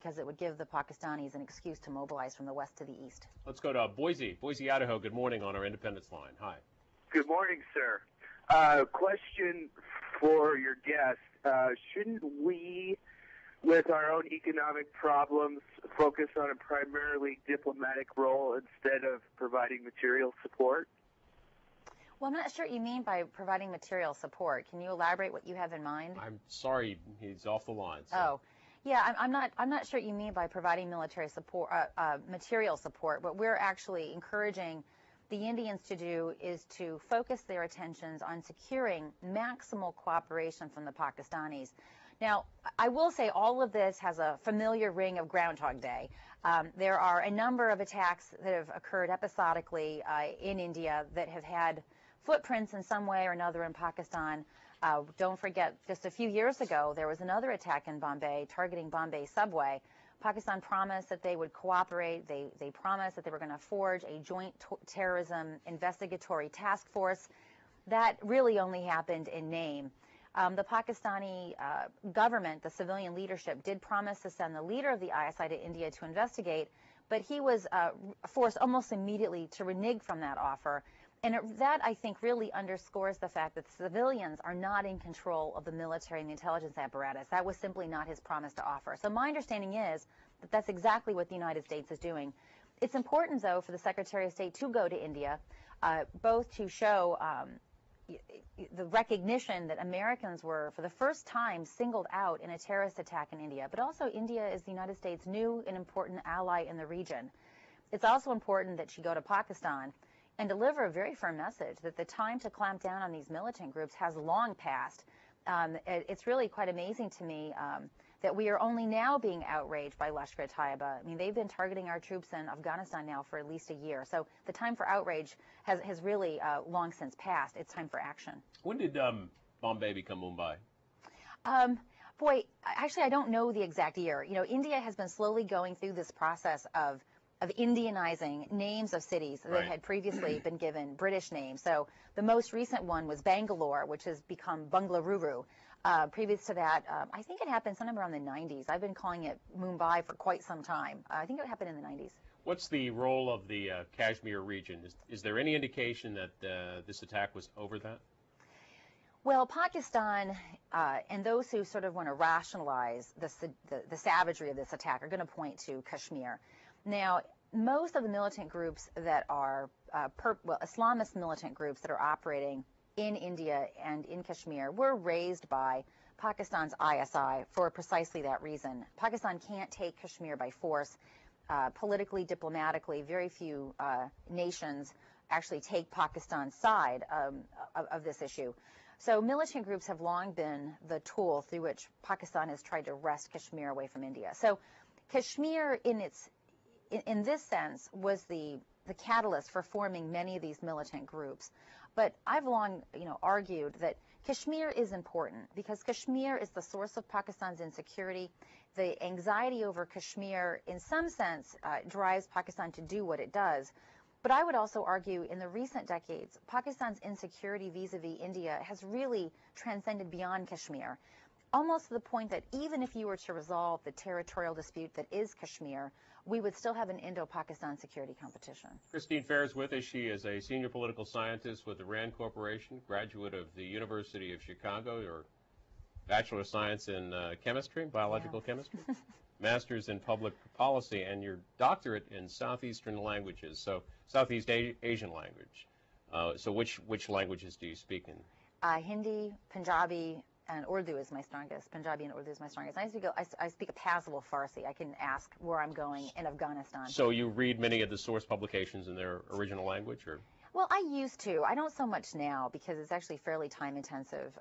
because it would give the Pakistanis an excuse to mobilize from the west to the east. Let's go to Boise, Idaho. Good morning on our Independence line. Hi. Good morning, sir. Question for your guest. Shouldn't we, with our own economic problems, focus on a primarily diplomatic role instead of providing material support? Well, I'm not sure what you mean by providing material support. Can you elaborate what you have in mind? I'm sorry, he's off the line. So. Oh, yeah, I'm not sure what you mean by providing military support, material support. What we're actually encouraging the Indians to do is to focus their attentions on securing maximal cooperation from the Pakistanis. Now, I will say all of this has a familiar ring of Groundhog Day. There are a number of attacks that have occurred episodically in India that have had footprints in some way or another in Pakistan. Don't forget, just a few years ago, there was another attack in Bombay targeting Bombay subway. Pakistan promised that they would cooperate. They promised that they were going to forge a joint terrorism investigatory task force. That really only happened in name. The Pakistani government, the civilian leadership, did promise to send the leader of the ISI to India to investigate, but he was forced almost immediately to renege from that offer. And that, I think, really underscores the fact that civilians are not in control of the military and the intelligence apparatus. That was simply not his promise to offer. So my understanding is that that's exactly what the United States is doing. It's important, though, for the Secretary of State to go to India, both to show the recognition that Americans were, for the first time, singled out in a terrorist attack in India. But also, India is the United States' new and important ally in the region. It's also important that she go to Pakistan and deliver a very firm message that the time to clamp down on these militant groups has long passed. It's really quite amazing to me that we are only now being outraged by Lashkar-e-Taiba. I mean, they've been targeting our troops in Afghanistan now for at least a year. So the time for outrage has really long since passed. It's time for action. When did Bombay become Mumbai? Boy, actually, I don't know the exact year. You know, India has been slowly going through this process of Indianizing names of cities that had previously been given British names. So the most recent one was Bangalore, which has become Bengaluru. Previous to that, I think it happened sometime around the 90s. I've been calling it Mumbai for quite some time. I think it happened in the 90s. What's the role of the Kashmir region? Is there any indication that this attack was over that? Well, Pakistan and those who sort of want to rationalize the savagery of this attack are going to point to Kashmir. Now, most of the militant groups that are, Islamist militant groups that are operating in India and in Kashmir were raised by Pakistan's ISI for precisely that reason. Pakistan can't take Kashmir by force. Politically, diplomatically, very few nations actually take Pakistan's side of this issue. So militant groups have long been the tool through which Pakistan has tried to wrest Kashmir away from India. So Kashmir in this sense, was the catalyst for forming many of these militant groups. But I've long, argued that Kashmir is important because Kashmir is the source of Pakistan's insecurity. The anxiety over Kashmir, in some sense, drives Pakistan to do what it does. But I would also argue in the recent decades, Pakistan's insecurity vis-a-vis India has really transcended beyond Kashmir, almost to the point that even if you were to resolve the territorial dispute that is Kashmir, we would still have an Indo-Pakistan security competition. Christine Fair is with us. She is a senior political scientist with the RAND Corporation, graduate of the University of Chicago, your Bachelor of Science in Chemistry, Biological Chemistry, Master's in Public Policy, and your doctorate in Southeastern languages, so Southeast Asian language. So which languages do you speak in? Hindi, Punjabi, and Urdu is my strongest. Punjabi and Urdu is my strongest. I speak a passable Farsi. I can ask where I'm going in Afghanistan. So you read many of the source publications in their original language, or? Well, I used to. I don't so much now because it's actually fairly time intensive,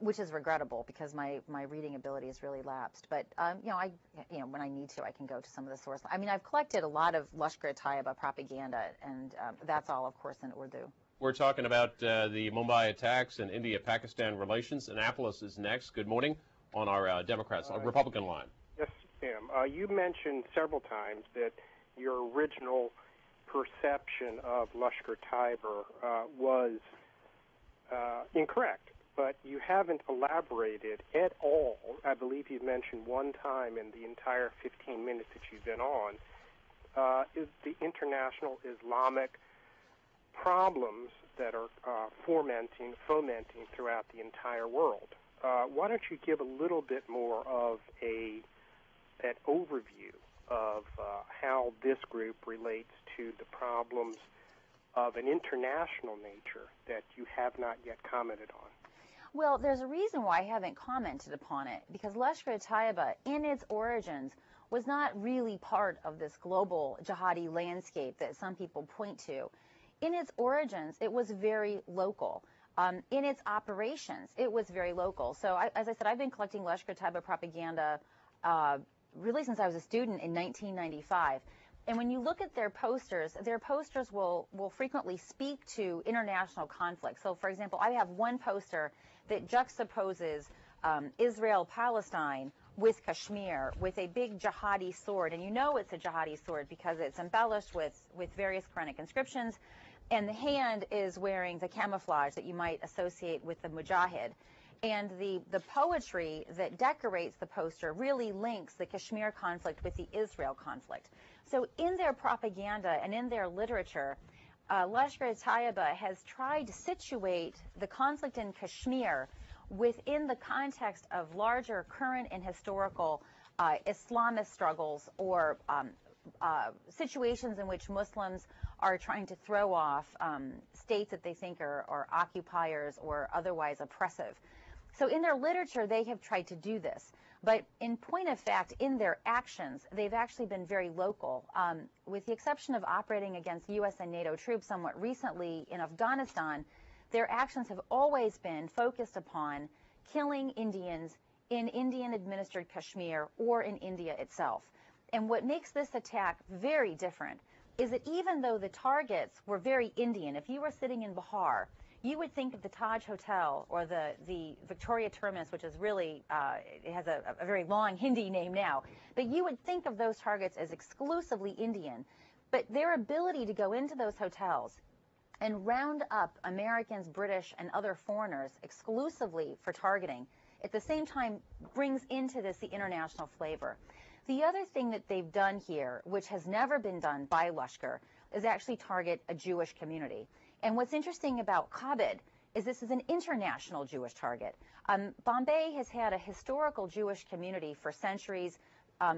which is regrettable because my reading ability has really lapsed. But when I need to, I can go to some of the source. I mean, I've collected a lot of Lashkar-e-Taiba propaganda, and that's all, of course, in Urdu. We're talking about the Mumbai attacks and India-Pakistan relations. Annapolis is next. Good morning on our Republican line. Yes, ma'am. You mentioned several times that your original perception of Lashkar-e-Taiba was incorrect. but you haven't elaborated at all. I believe you've mentioned one time in the entire 15 minutes that you've been on, is the international Islamic problems that are fomenting throughout the entire world. Why don't you give a little bit more of that overview of how this group relates to the problems of an international nature that you have not yet commented on? Well, there's a reason why I haven't commented upon it, because Lashkar-e-Taiba, in its origins, was not really part of this global jihadi landscape that some people point to. In its origins, it was very local. In its operations, it was very local. So, as I said, I've been collecting Lashkar-e-Taiba propaganda really since I was a student in 1995. And when you look at their posters will frequently speak to international conflict. So, for example, I have one poster that juxtaposes Israel-Palestine with Kashmir, with a big jihadi sword. And you know it's a jihadi sword because it's embellished with various Quranic inscriptions, and the hand is wearing the camouflage that you might associate with the mujahid. And the poetry that decorates the poster really links the Kashmir conflict with the Israel conflict. So in their propaganda and in their literature, Lashkar-e-Taiba has tried to situate the conflict in Kashmir within the context of larger current and historical Islamist struggles or situations in which Muslims are trying to throw off states that they think are occupiers or otherwise oppressive. So in their literature, they have tried to do this. But in point of fact, in their actions, they've actually been very local. With the exception of operating against U.S. and NATO troops somewhat recently in Afghanistan, their actions have always been focused upon killing Indians in Indian-administered Kashmir or in India itself. And what makes this attack very different is that even though the targets were very Indian, if you were sitting in Bihar, you would think of the Taj Hotel or the Victoria Terminus, which is really, it has a very long Hindi name now, but you would think of those targets as exclusively Indian. But their ability to go into those hotels and round up Americans, British, and other foreigners exclusively for targeting, at the same time brings into this the international flavor. The other thing that they've done here, which has never been done by Lashkar, is actually target a Jewish community. And what's interesting about Kabid is this is an international Jewish target. Bombay has had a historical Jewish community for centuries,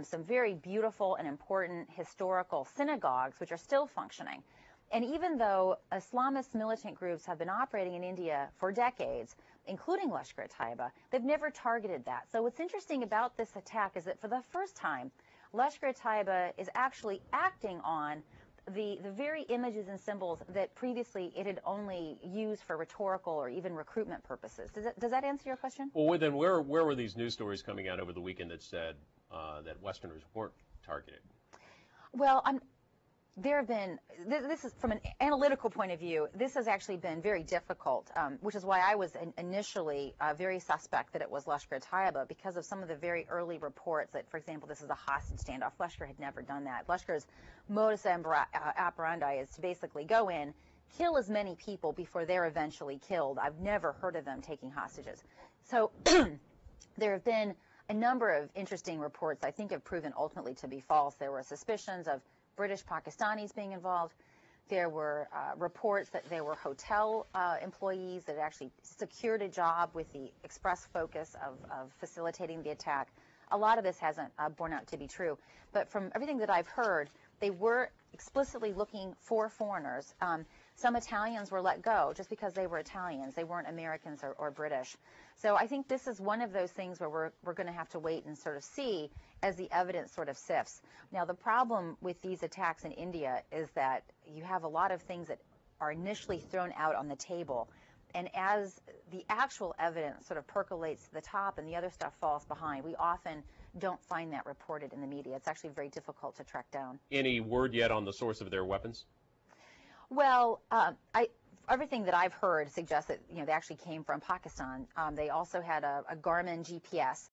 some very beautiful and important historical synagogues, which are still functioning. And even though Islamist militant groups have been operating in India for decades, including Lashkar-e-Taiba, they've never targeted that. So what's interesting about this attack is that for the first time, Lashkar-e-Taiba is actually acting on the very images and symbols that previously it had only used for rhetorical or even recruitment purposes. Does that answer your question? Well, then where were these news stories coming out over the weekend that said that Westerners weren't targeted? Well, there have been, this is from an analytical point of view, this has actually been very difficult, which is why I was initially very suspect that it was Lashkar-e-Taiba, because of some of the very early reports that, for example, this is a hostage standoff. Lashkar had never done that. Lashkar's modus operandi is to basically go in, kill as many people before they're eventually killed. I've never heard of them taking hostages. So there have been a number of interesting reports I think have proven ultimately to be false. There were suspicions of British Pakistanis being involved. There were reports that there were hotel employees that actually secured a job with the express focus of facilitating the attack. A lot of this hasn't borne out to be true. But from everything that I've heard, they were explicitly looking for foreigners. Some Italians were let go just because they were Italians. They weren't Americans or British. So I think this is one of those things where we're going to have to wait and sort of see as the evidence sort of sifts. Now, the problem with these attacks in India is that you have a lot of things that are initially thrown out on the table. And as the actual evidence sort of percolates to the top and the other stuff falls behind, we often don't find that reported in the media. It's actually very difficult to track down. Any word yet on the source of their weapons? Well, everything that I've heard suggests that they actually came from Pakistan. They also had a Garmin GPS